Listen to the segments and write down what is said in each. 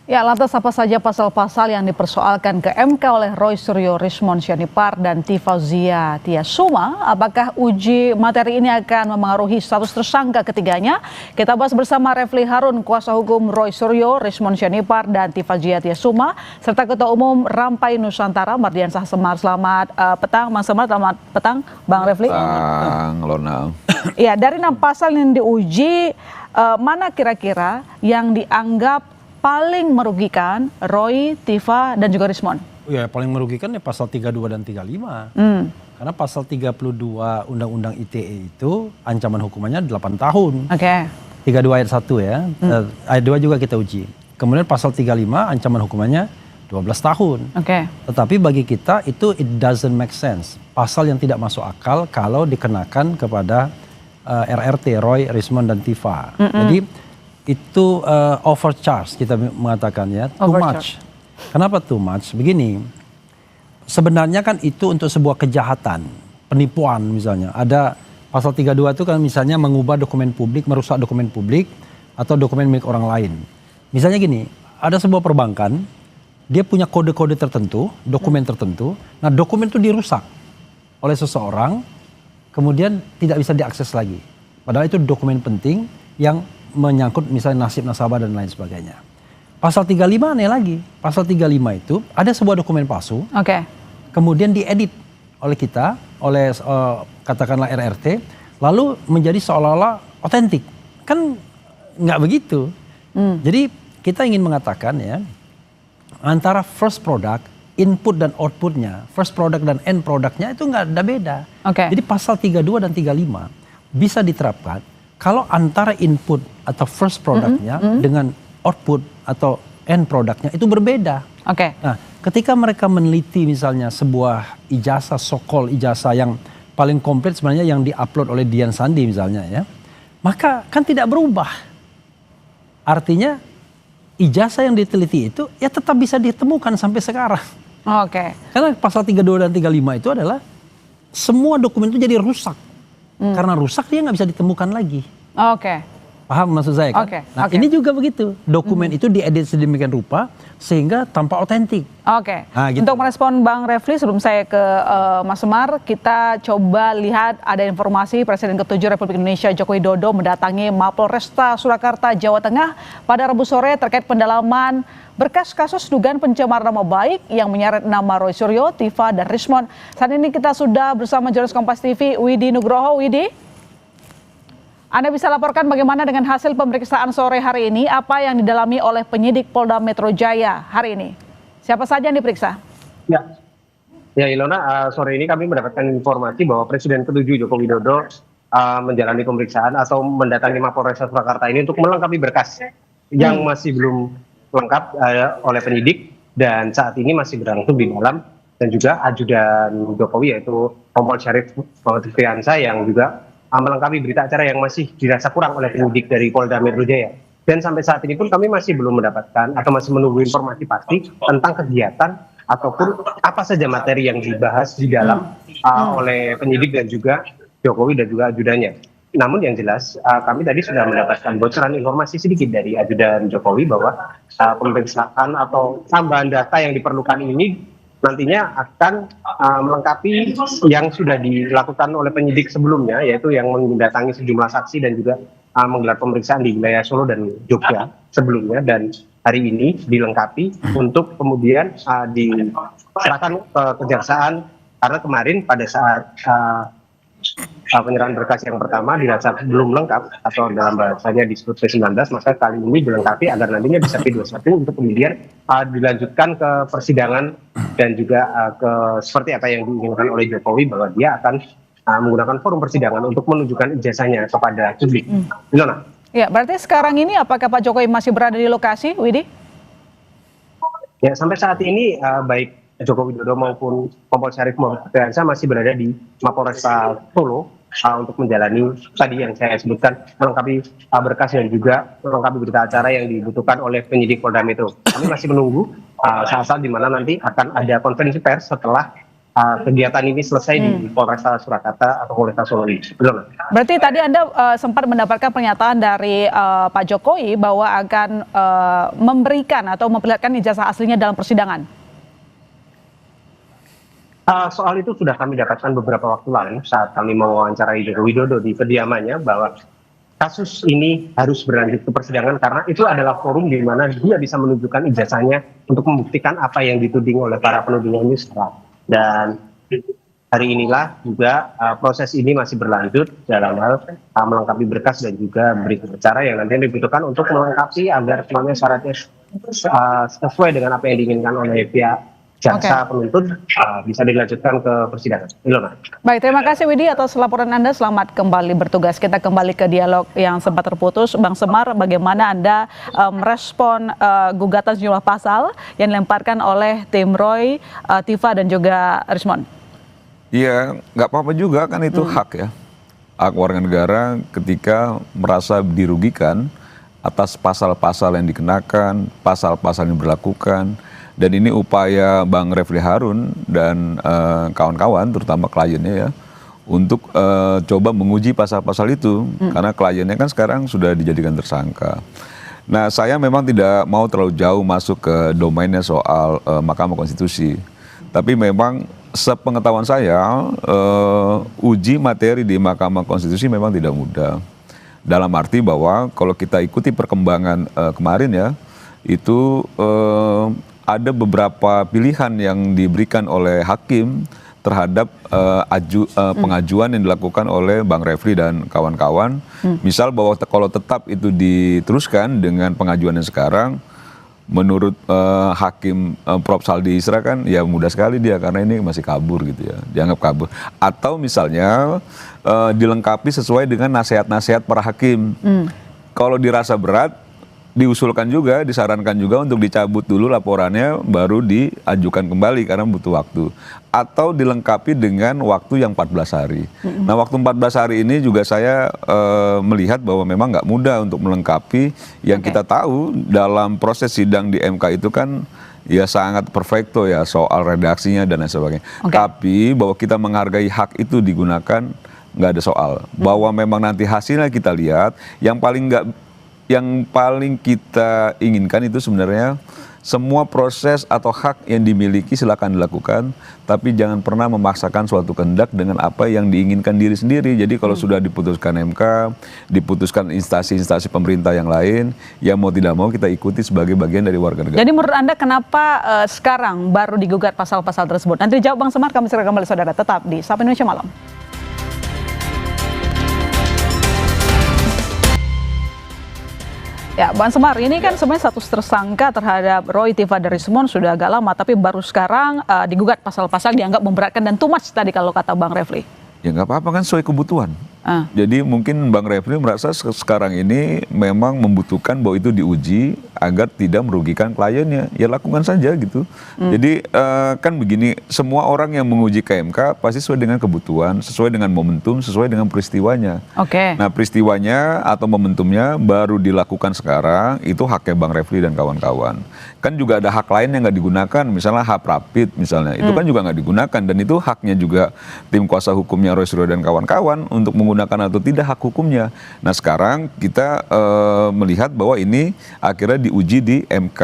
Ya, lantas apa saja pasal-pasal yang dipersoalkan ke MK oleh Roy Suryo, Rismond Sianipar, dan Tifauzia Tiasuma? Apakah uji materi ini akan memengaruhi status tersangka ketiganya? Kita bahas bersama Refli Harun, kuasa hukum Roy Suryo, Rismond Sianipar, dan Tifauzia Tiasuma, serta Ketua Umum Rampai Nusantara, Mardiansah Semar. Selamat petang, Mas Semar. Selamat petang, Bang Refli. Petang, Lona. Ya, dari 6 pasal yang diuji, mana kira-kira yang dianggap paling merugikan Roy, Tifa, dan juga Rismond? Ya, paling merugikan ya pasal 32 dan 35. Karena pasal 32 Undang-Undang ITE itu ancaman hukumannya 8 tahun. Oke. 32 ayat 1 ya. Ayat 2 juga kita uji. Kemudian pasal 35 ancaman hukumannya 12 tahun. Oke. Tetapi bagi kita itu it doesn't make sense. Pasal yang tidak masuk akal kalau dikenakan kepada RRT, Roy, Rismond, dan Tifa. Jadi itu overcharge kita mengatakan ya, too much. Kenapa too much? Begini, sebenarnya kan itu untuk sebuah kejahatan, penipuan misalnya. Ada pasal 32 itu kan misalnya mengubah dokumen publik, merusak dokumen publik, atau dokumen milik orang lain. Misalnya gini, ada sebuah perbankan, dia punya kode-kode tertentu, dokumen tertentu, nah dokumen itu dirusak oleh seseorang, kemudian tidak bisa diakses lagi. Padahal itu dokumen penting yang menyangkut misalnya nasib nasabah dan lain sebagainya. Pasal 35 aneh lagi. Pasal 35 itu ada sebuah dokumen palsu. Oke. Kemudian diedit oleh kita, oleh katakanlah RRT, lalu menjadi seolah-olah otentik. Kan nggak begitu. Jadi kita ingin mengatakan ya, antara first product, input dan outputnya, first product dan end productnya itu nggak ada beda. Oke. Jadi pasal 32 dan 35 bisa diterapkan kalau antara input atau first productnya dengan output atau end productnya itu berbeda. Oke. Nah, ketika mereka meneliti misalnya sebuah ijazah, so-called ijazah yang paling komplit sebenarnya yang diupload oleh Dian Sandi misalnya ya, maka kan tidak berubah. Artinya ijazah yang diteliti itu ya tetap bisa ditemukan sampai sekarang. Oke. Karena pasal 32 dan 35 itu adalah semua dokumen itu jadi rusak. Karena rusak dia nggak bisa ditemukan lagi. Oke. Paham maksud saya kan? Nah ini juga begitu. Dokumen itu diedit sedemikian rupa sehingga tampak otentik. Oke. Nah, gitu. Untuk merespon Bang Refli sebelum saya ke Mas Semar, kita coba lihat ada informasi Presiden ke-7 Republik Indonesia Joko Widodo mendatangi Mapolresta Surakarta, Jawa Tengah pada Rabu sore terkait pendalaman berkas kasus dugaan pencemaran nama baik yang menyeret nama Roy Suryo, Tifa, dan Rismond. Saat ini kita sudah bersama jurnalis Kompas TV Widi Nugroho. Widi, Anda bisa laporkan bagaimana dengan hasil pemeriksaan sore hari ini, apa yang didalami oleh penyidik Polda Metro Jaya hari ini? Siapa saja yang diperiksa? Ya Ilona, sore ini kami mendapatkan informasi bahwa Presiden ke-7 Joko Widodo menjalani pemeriksaan atau mendatangi Mapolresta Surakarta ini untuk melengkapi berkas yang masih belum lengkap oleh penyidik dan saat ini masih berlangsung di dalam, dan juga ajudan Jokowi yaitu Kompol Syarif Muhammad Fiansa yang juga melengkapi berita acara yang masih dirasa kurang oleh penyidik dari Polda Metro Jaya. Dan sampai saat ini pun kami masih belum mendapatkan atau masih menunggu informasi pasti tentang kegiatan ataupun apa saja materi yang dibahas di dalam oleh penyidik dan juga Jokowi dan juga ajudannya. Namun yang jelas kami tadi sudah mendapatkan bocoran informasi sedikit dari ajudan Jokowi bahwa pemeriksaan atau tambahan data yang diperlukan ini nantinya akan melengkapi yang sudah dilakukan oleh penyidik sebelumnya, yaitu yang mendatangi sejumlah saksi dan juga menggelar pemeriksaan di wilayah Solo dan Jogja sebelumnya, dan hari ini dilengkapi untuk kemudian diserahkan ke kejaksaan, karena kemarin pada saat penyerahan berkas yang pertama dirasa belum lengkap atau dalam bahasanya disebut P19, maka kali ini dilengkapi agar nantinya bisa P21 untuk kemudian dilanjutkan ke persidangan dan juga seperti apa yang diinginkan oleh Jokowi bahwa dia akan menggunakan forum persidangan untuk menunjukkan ijazahnya kepada publik. Ilona. Ya, berarti sekarang ini apakah Pak Jokowi masih berada di lokasi, Widi? Ya, sampai saat ini baik Joko Widodo maupun Kompol Syarif Muhammad Fiansa masih berada di Mapolresta Solo untuk menjalani tadi yang saya sebutkan, melengkapi berkas dan juga melengkapi berita acara yang dibutuhkan oleh penyidik Polda Metro. Kami masih menunggu saat-saat di mana nanti akan ada konferensi pers setelah kegiatan ini selesai di Polresta Surakarta atau Polresta Solo ini. Belum. Berarti tadi Anda sempat mendapatkan pernyataan dari Pak Jokowi bahwa akan memberikan atau memperlihatkan ijazah aslinya dalam persidangan. Soal itu sudah kami dapatkan beberapa waktu lalu saat kami mewawancarai Joko Widodo di kediamannya, bahwa kasus ini harus berlanjut ke persidangan karena itu adalah forum di mana dia bisa menunjukkan ijazahnya untuk membuktikan apa yang dituding oleh para penudingnya ini salah. Dan hari inilah juga proses ini masih berlanjut dalam hal melengkapi berkas dan juga berita acara yang nantinya dibutuhkan untuk melengkapi agar semuanya syaratnya sesuai dengan apa yang diinginkan oleh pihak jaksa penuntut, bisa dilanjutkan ke persidangan. Ilona. Baik, terima kasih Widi atas laporan Anda. Selamat kembali bertugas. Kita kembali ke dialog yang sempat terputus. Bang Semar, bagaimana Anda merespon gugatan sejumlah pasal yang dilemparkan oleh tim Roy, Tifa dan juga Rismond? Iya, nggak apa-apa juga kan, itu hak ya. Hak warga negara ketika merasa dirugikan atas pasal-pasal yang dikenakan, pasal-pasal yang berlakukan. Dan ini upaya Bang Refli Harun dan kawan-kawan, terutama kliennya ya, untuk coba menguji pasal-pasal itu. Karena kliennya kan sekarang sudah dijadikan tersangka. Nah, saya memang tidak mau terlalu jauh masuk ke domainnya soal Mahkamah Konstitusi. Tapi memang sepengetahuan saya, uji materi di Mahkamah Konstitusi memang tidak mudah. Dalam arti bahwa kalau kita ikuti perkembangan kemarin ya, itu ada beberapa pilihan yang diberikan oleh hakim terhadap pengajuan yang dilakukan oleh Bang Refli dan kawan-kawan. Misal bahwa kalau tetap itu diteruskan dengan pengajuan yang sekarang, menurut hakim Prof. Saldi Isra kan ya mudah sekali dia karena ini masih kabur gitu ya, dianggap kabur. Atau misalnya dilengkapi sesuai dengan nasihat-nasihat para hakim. Kalau dirasa berat, diusulkan juga, disarankan juga untuk dicabut dulu laporannya baru diajukan kembali karena butuh waktu. Atau dilengkapi dengan waktu yang 14 hari. Nah, waktu 14 hari ini juga saya melihat bahwa memang nggak mudah untuk melengkapi yang kita tahu dalam proses sidang di MK itu kan ya sangat perfecto ya soal redaksinya dan lain sebagainya. Tapi bahwa kita menghargai hak itu digunakan, nggak ada soal. Bahwa memang nanti hasilnya kita lihat, yang paling kita inginkan itu sebenarnya semua proses atau hak yang dimiliki silakan dilakukan, tapi jangan pernah memaksakan suatu kehendak dengan apa yang diinginkan diri sendiri. Jadi kalau sudah diputuskan MK, diputuskan instansi-instansi pemerintah yang lain, ya mau tidak mau kita ikuti sebagai bagian dari warga negara. Jadi menurut Anda kenapa sekarang baru digugat pasal-pasal tersebut? Nanti jawab Bang Semar, kami segera kembali saudara, tetap di Sapa Indonesia Malam. Ya, Bang Semar, ini kan sebenarnya status tersangka terhadap Roy, Tifa, dan Rismond sudah agak lama, tapi baru sekarang digugat pasal-pasal dianggap memberatkan dan too much tadi kalau kata Bang Refli. Ya nggak apa-apa kan, sesuai kebutuhan. Jadi mungkin Bang Refli merasa sekarang ini memang membutuhkan bahwa itu diuji agar tidak merugikan kliennya. Ya lakukan saja gitu. Jadi kan begini, semua orang yang menguji ke MK pasti sesuai dengan kebutuhan, sesuai dengan momentum, sesuai dengan peristiwanya. Nah, peristiwanya atau momentumnya baru dilakukan sekarang, itu haknya Bang Refli dan kawan-kawan. Kan juga ada hak lain yang nggak digunakan, misalnya hak rapid misalnya, itu kan juga nggak digunakan, dan itu haknya juga tim kuasa hukumnya Roy Suryo dan kawan-kawan untuk menggunakan atau tidak hak hukumnya. Nah, sekarang kita melihat bahwa ini akhirnya diuji di MK.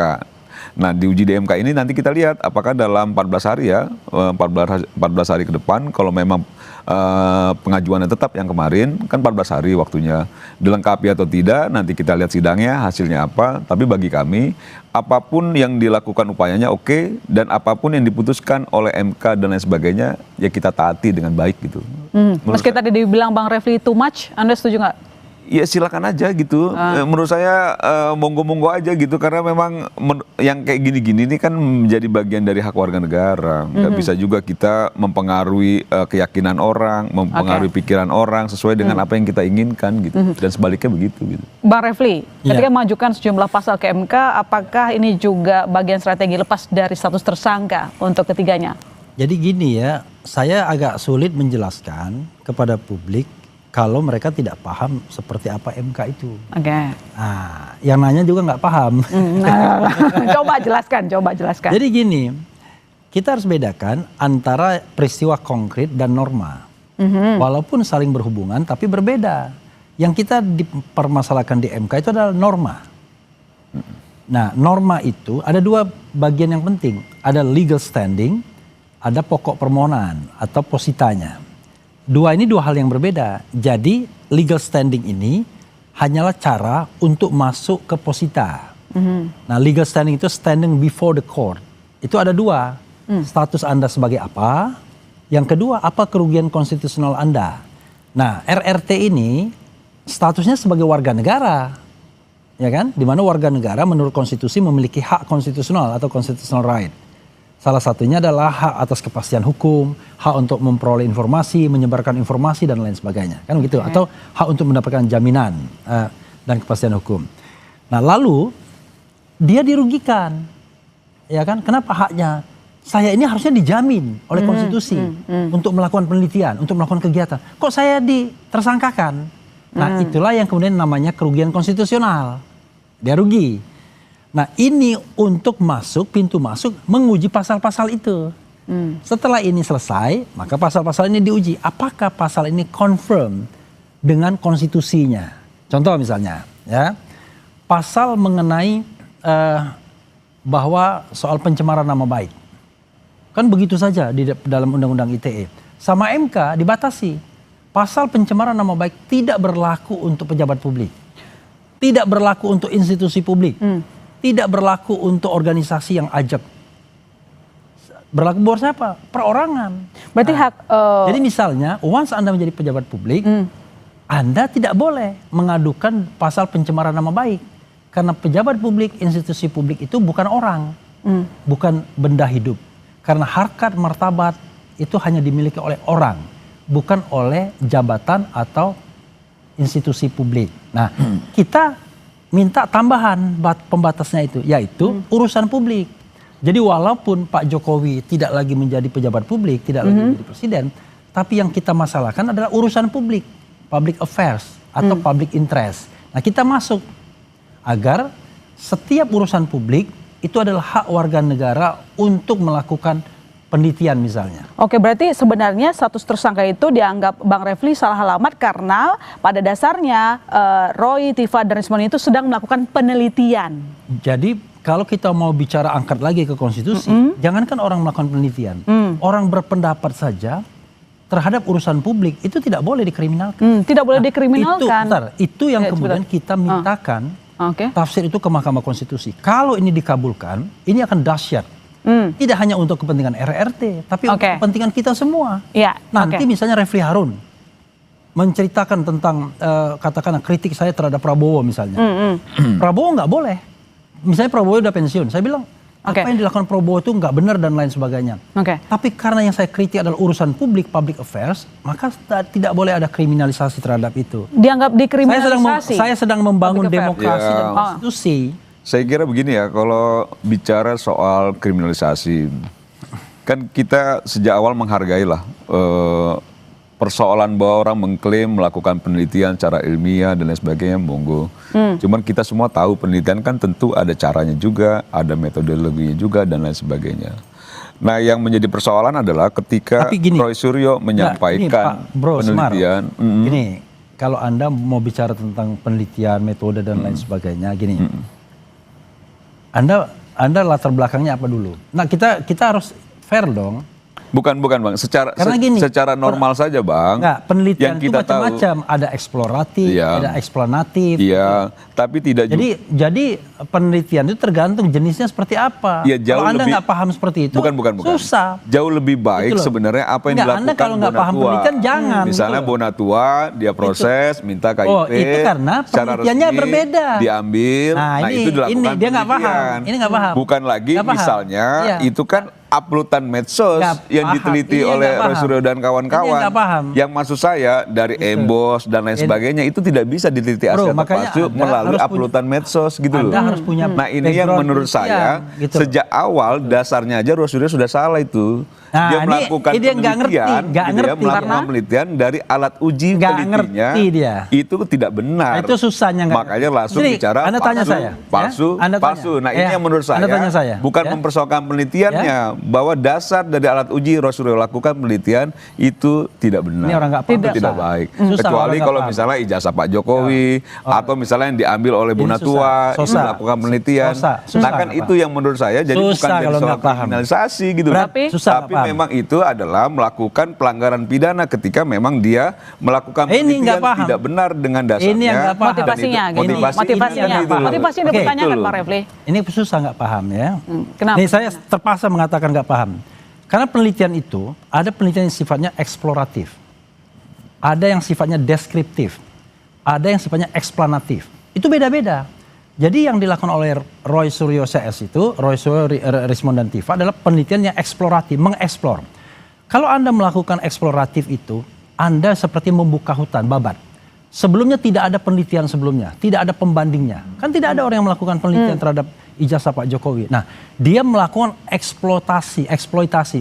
Nah, diuji di MK ini nanti kita lihat apakah dalam 14 hari ya, 14 hari ke depan, kalau memang pengajuannya tetap yang kemarin, kan 14 hari waktunya, dilengkapi atau tidak, nanti kita lihat sidangnya, hasilnya apa. Tapi bagi kami, apapun yang dilakukan upayanya oke, dan apapun yang diputuskan oleh MK dan lain sebagainya, ya kita taati dengan baik gitu. Meski tadi dibilang Bang Refli too much, Anda setuju nggak? Ya silakan aja gitu. Menurut saya monggo-monggo aja gitu, karena memang yang kayak gini-gini ini kan menjadi bagian dari hak warga negara. Nggak bisa juga kita mempengaruhi keyakinan orang, mempengaruhi pikiran orang sesuai dengan apa yang kita inginkan gitu. Dan sebaliknya begitu gitu. Bang Refli, ketika mengajukan sejumlah pasal ke MK, apakah ini juga bagian strategi lepas dari status tersangka untuk ketiganya? Jadi gini ya, saya agak sulit menjelaskan kepada publik kalau mereka tidak paham seperti apa MK itu. Nah, yang nanya juga nggak paham. Coba jelaskan. Jadi gini, kita harus bedakan antara peristiwa konkret dan norma. Walaupun saling berhubungan tapi berbeda. Yang kita dipermasalahkan di MK itu adalah norma. Nah, norma itu ada dua bagian yang penting. Ada legal standing, ada pokok permohonan atau positanya. Dua hal yang berbeda. Jadi legal standing ini hanyalah cara untuk masuk ke posita. Nah, legal standing itu standing before the court. Itu ada dua. Status Anda sebagai apa? Yang kedua, apa kerugian konstitusional Anda? Nah, RRT ini statusnya sebagai warga negara. Ya kan? Di mana warga negara menurut konstitusi memiliki hak konstitusional atau constitutional right. Salah satunya adalah hak atas kepastian hukum, hak untuk memperoleh informasi, menyebarkan informasi dan lain sebagainya. Kan begitu? Atau hak untuk mendapatkan jaminan dan kepastian hukum. Nah, lalu dia dirugikan. Ya kan? Kenapa haknya? Saya ini harusnya dijamin oleh konstitusi untuk melakukan penelitian, untuk melakukan kegiatan. Kok saya ditersangkakan? Nah, itulah yang kemudian namanya kerugian konstitusional. Dia rugi. Nah, ini untuk masuk, pintu masuk, menguji pasal-pasal itu. Setelah ini selesai, maka pasal-pasal ini diuji. Apakah pasal ini confirm dengan konstitusinya? Contoh misalnya, ya, pasal mengenai bahwa soal pencemaran nama baik. Kan begitu saja di dalam Undang-Undang ITE. Sama MK dibatasi. Pasal pencemaran nama baik tidak berlaku untuk pejabat publik. Tidak berlaku untuk institusi publik. Tidak berlaku untuk organisasi yang ajak. Berlaku buat siapa? Perorangan. Berarti hak... Jadi misalnya, once Anda menjadi pejabat publik, Anda tidak boleh mengadukan pasal pencemaran nama baik. Karena pejabat publik, institusi publik itu bukan orang. Bukan benda hidup. Karena harkat martabat itu hanya dimiliki oleh orang, bukan oleh jabatan atau institusi publik. Nah, kita minta tambahan pembatasnya itu, yaitu urusan publik. Jadi walaupun Pak Jokowi tidak lagi menjadi pejabat publik, tidak lagi menjadi presiden, tapi yang kita masalahkan adalah urusan publik, public affairs atau public interest. Nah, kita masuk agar setiap urusan publik itu adalah hak warga negara untuk melakukan penelitian misalnya. Oke, berarti sebenarnya status tersangka itu dianggap Bang Refli salah alamat karena pada dasarnya Roy, Tifa, dan Rismon itu sedang melakukan penelitian. Jadi kalau kita mau bicara angkat lagi ke konstitusi, jangankan orang melakukan penelitian, orang berpendapat saja terhadap urusan publik itu tidak boleh dikriminalkan. Tidak boleh dikriminalkan. Itu yang kemudian kita mintakan. Tafsir itu ke Mahkamah Konstitusi. Kalau ini dikabulkan, ini akan dahsyat. Tidak hanya untuk kepentingan RRT, tapi untuk kepentingan kita semua. Nanti misalnya Refli Harun menceritakan tentang katakanlah kritik saya terhadap Prabowo misalnya. Prabowo nggak boleh. Misalnya Prabowo udah pensiun, saya bilang apa yang dilakukan Prabowo itu nggak benar dan lain sebagainya. Tapi karena yang saya kritik adalah urusan publik, public affairs, maka tidak boleh ada kriminalisasi terhadap itu. Dianggap dikriminalisasi. Saya sedang membangun demokrasi dan konstitusi. Saya kira begini ya, kalau bicara soal kriminalisasi, kan kita sejak awal menghargailah persoalan bahwa orang mengklaim melakukan penelitian secara ilmiah dan lain sebagainya, monggo. Cuman kita semua tahu penelitian kan tentu ada caranya juga, ada metodologinya juga dan lain sebagainya. Nah, yang menjadi persoalan adalah ketika Roy Suryo menyampaikan penelitian. Gini, kalau Anda mau bicara tentang penelitian, metode dan lain sebagainya, gini. Anda latar belakangnya apa dulu? Nah, kita harus fair dong. Bukan Bang, secara normal saja Bang. Enggak, penelitian itu macam-macam, ada eksploratif, ada eksplanatif. Iya, tapi tidak juga. Jadi penelitian itu tergantung jenisnya seperti apa. Ya, kalau Anda nggak paham seperti itu, bukan. Susah. Jauh lebih baik sebenarnya apa yang dilakukan Anda kalau nggak paham penelitian jangan. Misalnya Bonatua, dia proses, minta KIP. Oh, itu karena penelitiannya berbeda. Diambil, nah itu dilakukan dia nggak paham. Ini nggak paham. Bukan lagi misalnya itu kan uploadan medsos yang diteliti Ini yang oleh nggak Roy paham. Suryo dan Ini kawan-kawan. yang nggak paham. Yang maksud saya dari Embos dan lain sebagainya itu tidak bisa diteliti Bro, asli atau makanya palsu Anda melalui harus uploadan medsos gitu loh. Anda harus punya Nah ini yang background menurut saya penelitian, gitu. sejak awal dasarnya aja Roy Suryo sudah salah itu. Nah, Dia ini melakukan dia nggak ngerti, penelitian, nggak gitu ya, ngerti. melakukan Karena penelitian dari alat uji nggak telitinya ngerti dia. itu tidak benar. Nah, itu susahnya nggak. Makanya langsung Jadi, bicara Anda tanya saya, palsu, ya? Anda tanya. palsu. Nah ini Ya, yang menurut Anda tanya saya, bukan ya? mempersoalkan penelitiannya, bahwa dasar dari alat uji Roy Suryo lakukan penelitian itu tidak benar. Ini orang nggak paham. Itu tidak Susah. baik. Susah Kecuali orang nggak kalau paham. misalnya ijazah Pak Jokowi atau misalnya yang diambil oleh Bu Ini Natua itu susah. melakukan penelitian. Susah Nah kan nggak itu yang menurut saya jadi Susah bukan jadi kalau soal nggak paham. kriminalisasi gitu. Tapi- Susah nggak Tapi paham. memang itu adalah melakukan pelanggaran pidana ketika memang dia melakukan Ini penelitian nggak paham. tidak benar dengan dasarnya. Ini yang nggak paham. Dan itu- Motivasinya, gini. motivasinya Motivasinya, gitu loh. motivasinya Oke. dipertanyakan Betul. Pak Refli. Ini susah nggak paham ya. Kenapa? Nih saya terpaksa mengatakan nggak paham. Karena penelitian itu ada penelitian yang sifatnya eksploratif. Ada yang sifatnya deskriptif. Ada yang sifatnya eksplanatif. Itu beda-beda. Jadi yang dilakukan oleh Roy Suryo CS itu, Roy Suryo, Rismond dan Tifa adalah penelitian yang eksploratif, mengeksplor. Kalau Anda melakukan eksploratif itu, Anda seperti membuka hutan, babat. Sebelumnya tidak ada penelitian sebelumnya, tidak ada pembandingnya. Kan tidak ada orang yang melakukan penelitian terhadap ijazah Pak Jokowi. Nah, dia melakukan eksploitasi,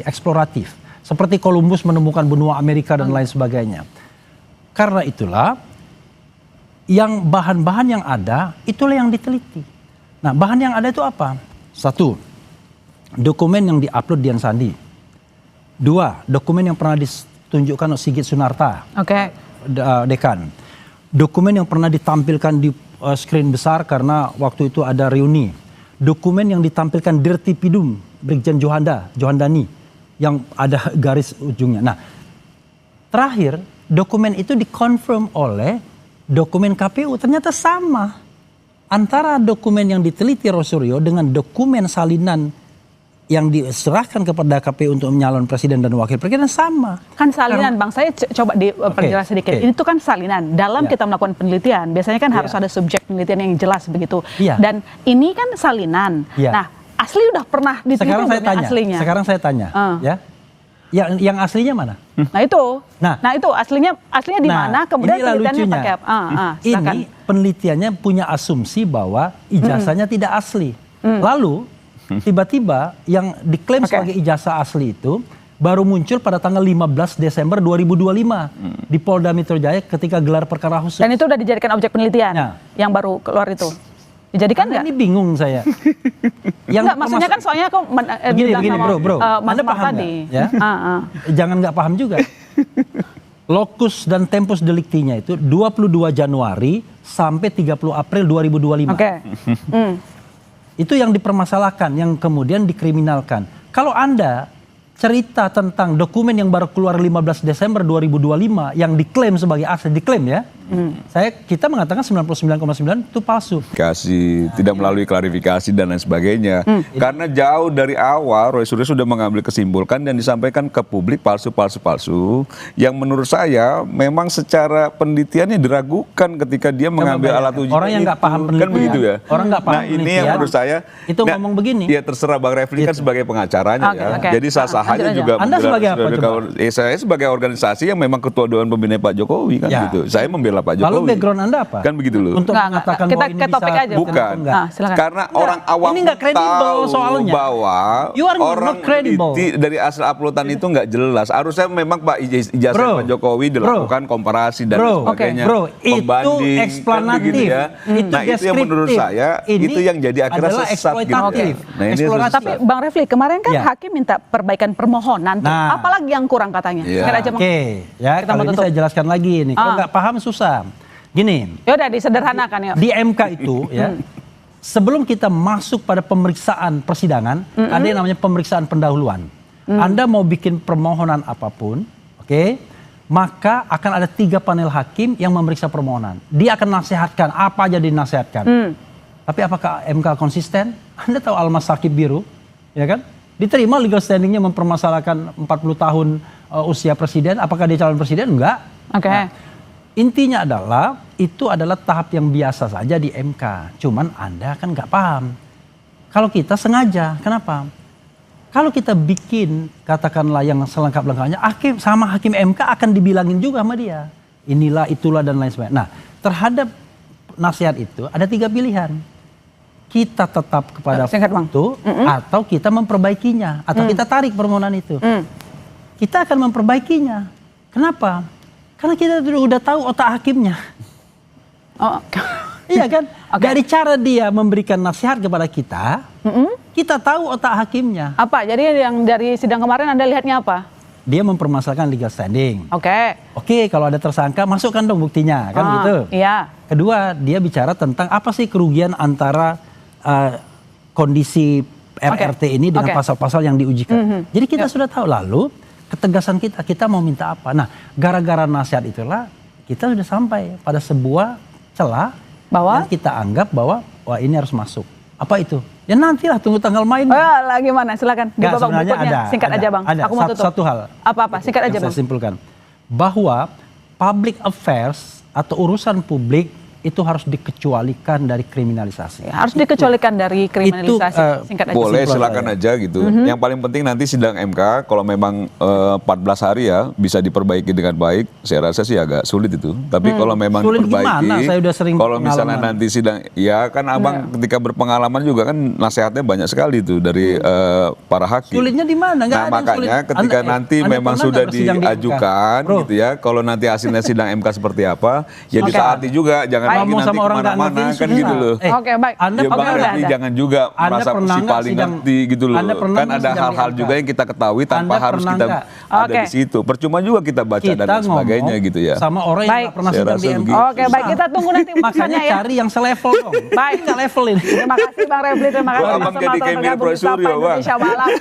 eksploratif. Seperti Columbus menemukan benua Amerika dan lain sebagainya. Karena itulah, yang bahan-bahan yang ada, itulah yang diteliti. Nah, bahan yang ada itu apa? Satu, dokumen yang diupload Dian Sandi. Dua, dokumen yang pernah ditunjukkan oleh Sigit Sunarta, Oke. dekan. Dokumen yang pernah ditampilkan di screen besar karena waktu itu ada reuni. Dokumen yang ditampilkan Dirti Pidum, Brigjen Johandani, yang ada garis ujungnya. Nah, terakhir, dokumen itu dikonfirm oleh dokumen KPU, ternyata sama. Antara dokumen yang diteliti Roy Suryo dengan dokumen salinan yang diserahkan kepada KPU untuk menyalon presiden dan wakil presiden sama. Kan salinan Bang, saya coba diperjelas sedikit. oke. Ini tuh kan salinan. Dalam Ya. kita melakukan penelitian, biasanya kan harus ada subjek penelitian yang jelas begitu. Iya. Dan ini kan salinan. Iya. Nah, asli udah pernah diteliti Sekarang saya belum yang tanya, aslinya? sekarang saya tanya, ya, yang aslinya mana? Nah itu, Nah. itu aslinya di mana? Kemudian inilah penelitiannya lucunya. pakai apa? Silakan. Ini penelitiannya punya asumsi bahwa ijazahnya tidak asli. Lalu tiba-tiba yang diklaim Oke. sebagai ijazah asli itu baru muncul pada tanggal 15 Desember 2025 di Polda Metro Jaya ketika gelar perkara khusus. Dan itu udah dijadikan objek penelitian Ya. yang baru keluar itu. Dijadikan Karena nggak? ini bingung saya. Enggak, maksudnya kan soalnya aku begini bro, Mas Anda Mar paham tadi. nggak? Ya? Jangan nggak paham juga. Lokus dan tempus deliktinya itu 22 Januari sampai 30 April 2025. Oke. Itu yang dipermasalahkan, yang kemudian dikriminalkan. Kalau Anda cerita tentang dokumen yang baru keluar 15 Desember 2025 yang diklaim sebagai asli, diklaim ya. Kita mengatakan 99,9 itu palsu. Klarifikasi, tidak melalui klarifikasi dan lain sebagainya. Karena jauh dari awal Roy Suryo sudah mengambil kesimpulan dan disampaikan ke publik palsu yang menurut saya memang secara penelitiannya diragukan ketika dia mengambil bayangkan, alat uji. orang yang nggak paham kan penelitian, begitu ya. orang nggak paham Nah ini yang penelitian, menurut saya itu ngomong begini. Ya terserah Bang Refli kan sebagai pengacaranya Oke, ya. oke. Jadi sah-sah Lanjut aja aja. juga. Anda sebagai apa, coba? Saya sebagai organisasi yang memang ketua Dewan Pembina Pak Jokowi kan Ya. gitu. Saya membela Pak Jokowi. Lalu background Anda apa? Kan begitu loh. Untuk Nggak, mengatakan kita bahwa ini ke topik bisa aja. Bukan, Enggak. Silakan. karena orang awam ini nggak kredibel tahu soalnya. bahwa You are not orang credible. meneliti dari asal uploadan itu nggak jelas. Harusnya memang Pak ijazah Bro, Pak Jokowi dilakukan komparasi dan bro, sebagainya, oke, bro, itu pembanding, kan eksplanatif, begitu ya. itu Nah itu yang menurut deskriptif. saya Ini itu yang jadi akhirnya adalah sesat gitu. eksploitatif. Nah ini Eksploratif. sesat. Tapi Bang Refli, kemarin kan Ya. hakim minta perbaikan permohonan tuh. Nah. Apalagi yang kurang katanya? Iya. Sekali aja, Bang. Oke, ya Kita kalau mau ini tutup. saya jelaskan lagi nih. Kalau nggak paham susah. Gini, Yaudah disederhanakan ya. di MK itu ya, sebelum kita masuk pada pemeriksaan persidangan, ada yang namanya pemeriksaan pendahuluan. Anda mau bikin permohonan apapun, oke, maka akan ada 3 panel hakim yang memeriksa permohonan. Dia akan nasihatkan apa aja dinasihatkan. Tapi apakah MK konsisten? Anda tahu Almas Sakib Biru, ya kan? Diterima legal standingnya mempermasalahkan 40 tahun usia presiden. Apakah dia calon presiden? Enggak. Oke. Nah, intinya adalah itu adalah tahap yang biasa saja di MK. Cuman Anda kan nggak paham. Kalau kita sengaja, kenapa? Kalau kita bikin katakanlah yang selengkap-lengkapnya, hakim MK akan dibilangin juga sama dia. Inilah, itulah dan lain sebagainya. Nah, terhadap nasihat itu ada 3 pilihan. Kita tetap kepada Singkat, Bang. itu, atau kita memperbaikinya, atau kita tarik permohonan itu. Kita akan memperbaikinya. Kenapa? Karena kita udah tahu otak hakimnya. Oh. Iya kan? Dari cara dia memberikan nasihat kepada kita, kita tahu otak hakimnya. Apa? Jadi yang dari sidang kemarin Anda lihatnya apa? Dia mempermasalahkan legal standing. Oke. Kalau ada tersangka, masukkan dong buktinya, kan gitu. Iya. Kedua, dia bicara tentang apa sih kerugian antara kondisi RRT ini dengan pasal-pasal yang diujikan. Jadi kita sudah tahu, lalu ketegasan kita mau minta apa. Nah, gara-gara nasihat itulah kita sudah sampai pada sebuah celah Bahwa? yang kita anggap bahwa wah ini harus masuk. Apa itu? Ya nantilah tunggu tanggal main. Lagi mana? Silakan. Di Nggak, babak sebenarnya berikutnya. Singkat aja, Bang. Ada. Aku mau tutup. Satu hal. Apa-apa? Singkat aja, yang Bang. saya simpulkan. Bahwa public affairs atau urusan publik itu harus dikecualikan dari kriminalisasi. Ya, harus dikecualikan dari kriminalisasi. Singkat aja. Boleh, Simpel silakan aja gitu. Yang paling penting nanti sidang MK, kalau memang 14 hari ya bisa diperbaiki dengan baik, saya rasa sih agak sulit itu. Tapi kalau memang Sulit diperbaiki, gimana? Saya udah sering kalau misalnya pengalaman. nanti sidang, ya kan abang ketika berpengalaman juga kan nasihatnya banyak sekali tuh dari para hakim. Sulitnya di mana? Nggak Nah ada yang makanya sulit. ketika nanti Anda memang pernah sudah nggak bersidang di MK? diajukan Bro. gitu ya, kalau nanti hasilnya sidang MK seperti apa, ya Oke. ditaati juga, jangan lagi Ngomong nanti sama orang nggak kemana-mana ngerti kan susah. gitu loh. Oke, baik. Anda Ya Oke, Bang pernah udah Refli ada. jangan juga Anda merasa pernah si nggak paling sidang- ngerti gitu loh. Anda pernah Kan nggak ada sidang hal-hal di juga MK? yang kita ketahui tanpa Anda harus pernah kita nggak? ada Oke. di situ. Percuma juga kita baca dan Kita lain sebagainya ngomong gitu ya. sama orang yang Baik. nggak pernah Saya sidang di rasa MK. begitu. Oke, baik. Kita tunggu nanti Makanya putusannya ya. cari yang selevel dong. Baik. Nggak level ini. Terima kasih Bang Refli, terima kasih Wah, Abang Mas jadi Sumarto kayak Mir bergabung di Sapa Prosuryo, Bang. Indonesia Malam.